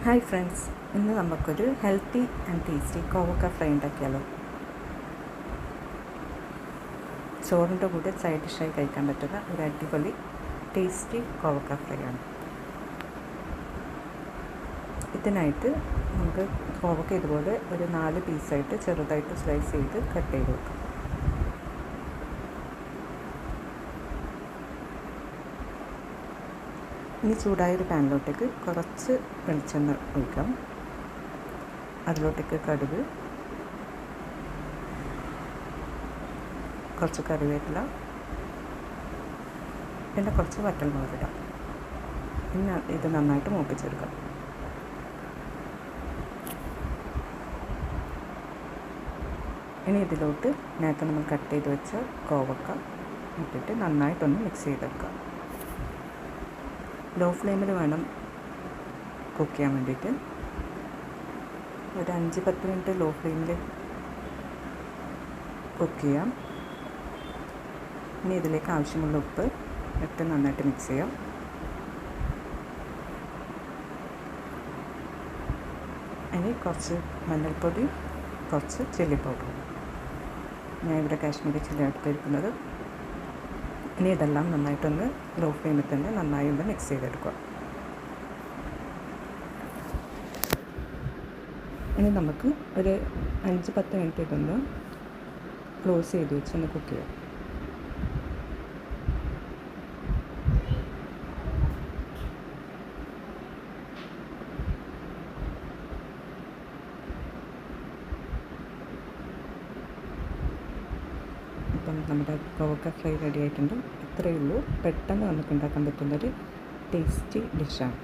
Hi friends, ഇന്ന് നമുക്കൊരു healthy and tasty കോവക്ക ഫ്രൈ ഉണ്ടാക്കിയാലോ. ചോറിൻ്റെ കൂടെ സൈഡ് ഡിഷായി കഴിക്കാൻ പറ്റുന്ന ഒരു അടിപൊളി ടേസ്റ്റി കോവക്ക ഫ്രൈ ആണ്. ഇതിനായിട്ട് നമുക്ക് കോവക്ക ഇതുപോലെ ഒരു 4 പീസായിട്ട് ചെറുതായിട്ട് സ്ലൈസ് ചെയ്ത് കട്ട് ചെയ്ത് വെക്കാം. ഇനി ചൂടായൊരു പാനിലോട്ടേക്ക് കുറച്ച് വെളിച്ചെണ്ണ ഒഴിക്കാം. അതിലോട്ടേക്ക് കടുക്, കുറച്ച് കറിവേപ്പില, പിന്നെ കുറച്ച് വറ്റൽമുളക് ഇടാം. പിന്നെ ഇത് നന്നായിട്ട് മൂപ്പിച്ചെടുക്കാം. ഇനി ഇതിലോട്ട് നേരത്തെ നമ്മൾ കട്ട് ചെയ്ത് വെച്ച കോവക്ക ഇട്ടിട്ട് നന്നായിട്ടൊന്ന് മിക്സ് ചെയ്തെടുക്കാം. ലോ ഫ്ലെയിമിൽ വേണം കുക്ക് ചെയ്യാൻ വേണ്ടിയിട്ട്. ഒരു 5-10 മിനിറ്റ് ലോ ഫ്ലെയിമിൽ കുക്ക് ചെയ്യാം. ഇനി ഇതിലേക്ക് ആവശ്യമുള്ള ഉപ്പ് ഇട്ട് നന്നായിട്ട് മിക്സ് ചെയ്യാം. ഇനി കുറച്ച് മഞ്ഞൾപ്പൊടി, കുറച്ച് ചില്ലി പൗഡർ. ഞാൻ ഇവിടെ കാശ്മീരി ചില്ലി എടുത്തിരിക്കുന്നത്. ഇനി ഇതെല്ലാം നന്നായിട്ടൊന്ന് ലോ ഫ്ലെയിമിൽ തന്നെ നന്നായി ഒന്ന് മിക്സ് ചെയ്തെടുക്കുക. ഇനി നമുക്ക് ഒരു 5-10 മിനിറ്റ് ഇതൊന്ന് ക്ലോസ് ചെയ്ത് വെച്ച് ഒന്ന് കുക്ക് ചെയ്യാം. അപ്പം നമ്മുടെ കോവക്ക ഫ്രൈ റെഡി ആയിട്ടുണ്ട്. ഇത്രയേ ഉള്ളൂ. പെട്ടെന്ന് നമുക്ക് ഉണ്ടാക്കാൻ പറ്റുന്നൊരു ടേസ്റ്റി ഡിഷാണ്.